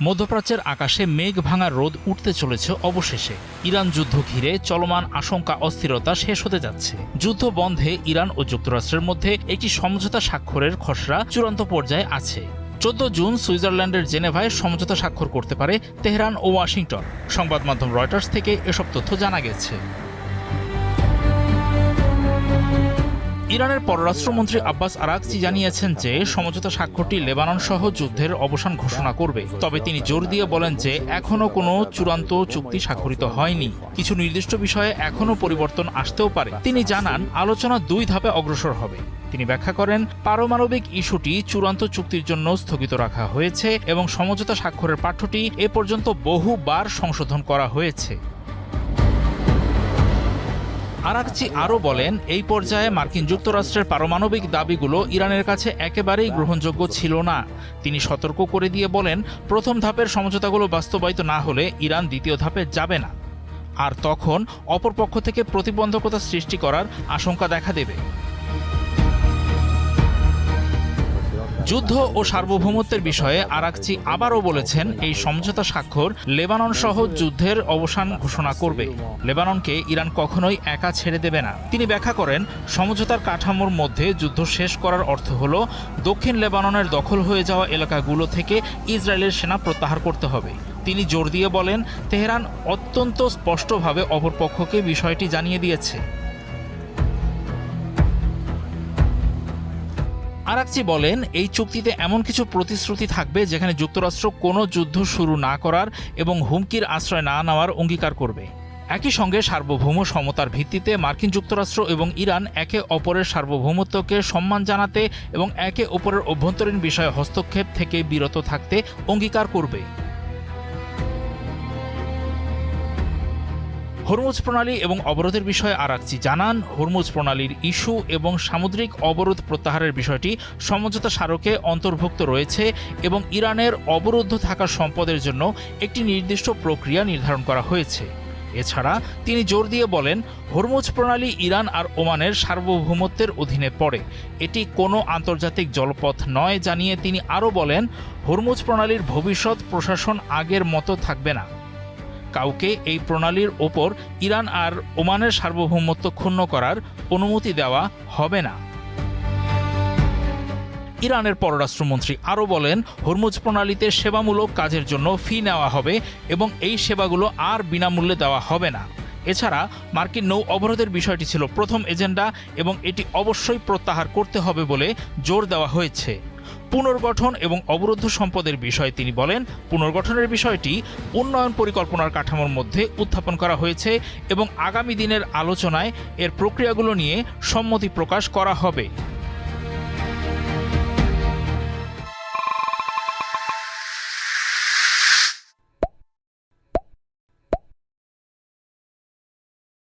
মধ্যপ্রাচ্যের আকাশে মেঘ ভাঙা রোদ উঠতে চলেছে অবশেষে। ইরান যুদ্ধ ঘিরে চলমান আশঙ্কা অস্থিরতা শেষ হতে যাচ্ছে। যুদ্ধ বন্ধে ইরান ও যুক্তরাষ্ট্রের মধ্যে একটি সমঝোতা স্বাক্ষরের খসড়া চূড়ান্ত পর্যায়ে আছে। 14 জুন সুইজারল্যান্ডের জেনেভায় সমঝোতা স্বাক্ষর করতে পারে তেহরান ও ওয়াশিংটন। সংবাদ মাধ্যম রয়টার্স থেকে এসব তথ্য জানা গেছে। ইরানের পররাষ্ট্রমন্ত্রী আব্বাস আরাকচি জানিয়েছেন যে সমঝোতা স্বাক্ষরটি লেবানন সহ যুদ্ধের অবসান ঘোষণা করবে। তবে তিনি জোর দিয়ে বলেন যে এখনও কোনো চূড়ান্ত চুক্তি স্বাক্ষরিত হয়নি, কিছু নির্দিষ্ট বিষয়ে এখনও পরিবর্তন আসতেও পারে। তিনি জানান আলোচনা 2 ধাপে অগ্রসর হবে। তিনি ব্যাখ্যা করেন পারমাণবিক ইস্যুটি চূড়ান্ত চুক্তির জন্য স্থগিত রাখা হয়েছে এবং সমঝোতা স্বাক্ষরের পাঠ্যটি এ পর্যন্ত বহুবার সংশোধন করা হয়েছে। আরাকচি আরও বলেন এই পর্যায়ে মার্কিন যুক্তরাষ্ট্রের পারমাণবিক দাবিগুলো ইরানের কাছে একেবারেই গ্রহণযোগ্য ছিল না। তিনি সতর্ক করে দিয়ে বলেন প্রথম ধাপের সমঝোতাগুলো বাস্তবায়িত না হলে ইরান দ্বিতীয় ধাপে যাবে না, আর তখন অপরপক্ষ থেকে প্রতিবন্ধকতা সৃষ্টি করার আশঙ্কা দেখা দেবে। যুদ্ধ ও সার্বভৌমত্বের বিষয়ে আরাকচি আবারও বলেছেন এই সমঝোতা স্বাক্ষর লেবানন সহ যুদ্ধের অবসান ঘোষণা করবে। লেবাননকে ইরান কখনোই একা ছেড়ে দেবে না। তিনি ব্যাখ্যা করেন সমঝোতার কাঠামোর মধ্যে যুদ্ধ শেষ করার অর্থ হল দক্ষিণ লেবাননের দখল হয়ে যাওয়া এলাকাগুলো থেকে ইসরায়েলের সেনা প্রত্যাহার করতে হবে। তিনি জোর দিয়ে বলেন তেহরান অত্যন্ত স্পষ্টভাবে অপরপক্ষকে বিষয়টি জানিয়ে দিয়েছে। আরাকচি বলেন এই চুক্তিতে এমন কিছু প্রতিশ্রুতি থাকবে যেখানে যুক্তরাষ্ট্র কোনো যুদ্ধ শুরু না করার এবং হুমকির আশ্রয় না নেওয়ার অঙ্গীকার করবে। একই সঙ্গে সার্বভৌম সমতার ভিত্তিতে মার্কিন যুক্তরাষ্ট্র এবং ইরান একে অপরের সার্বভৌমত্বকে সম্মান জানাতে এবং একে অপরের অভ্যন্তরীণ বিষয়ে হস্তক্ষেপ থেকে বিরত থাকতে অঙ্গীকার করবে। হরমুজ প্রণালী এবং অবরোধের বিষয়ে আরাকচি জানান হরমুজ প্রণালীর ইস্যু এবং সামুদ্রিক অবরোধ প্রত্যাহারের বিষয়টি সমঝোতা স্মারকে অন্তর্ভুক্ত রয়েছে এবং ইরানের অবরুদ্ধ থাকা সম্পদের জন্য একটি নির্দিষ্ট প্রক্রিয়া নির্ধারণ করা হয়েছে। এছাড়া তিনি জোর দিয়ে বলেন হরমুজ প্রণালী ইরান আর ওমানের সার্বভৌমত্বের অধীনে পড়ে, এটি কোনো আন্তর্জাতিক জলপথ নয়। জানিয়ে তিনি আরও বলেন হরমুজ প্রণালীর ভবিষ্যৎ প্রশাসন আগের মতো থাকবে না। কাউকে এই প্রণালীর ওপর ইরান আর ওমানের সার্বভৌমত্ব ক্ষুণ্ণ করার অনুমতি দেওয়া হবে না। ইরানের পররাষ্ট্রমন্ত্রী আরও বলেন হরমুজ প্রণালীতে সেবামূলক কাজের জন্য ফি নেওয়া হবে এবং এই সেবাগুলো আর বিনামূল্যে দেওয়া হবে না। এছাড়া মার্কিন নৌ অবরোধের বিষয়টি ছিল প্রথম এজেন্ডা এবং এটি অবশ্যই প্রত্যাহার করতে হবে বলে জোর দেওয়া হয়েছে। পুনর্গঠন এবং অবরুদ্ধ সম্পদের বিষয়ে তিনি বলেন পুনর্গঠনের বিষয়টি উন্নয়ন পরিকল্পনার কাঠামোর মধ্যে উত্থাপন করা হয়েছে এবং আগামী দিনের আলোচনায় এর প্রক্রিয়াগুলো নিয়ে সম্মতি প্রকাশ করা হবে।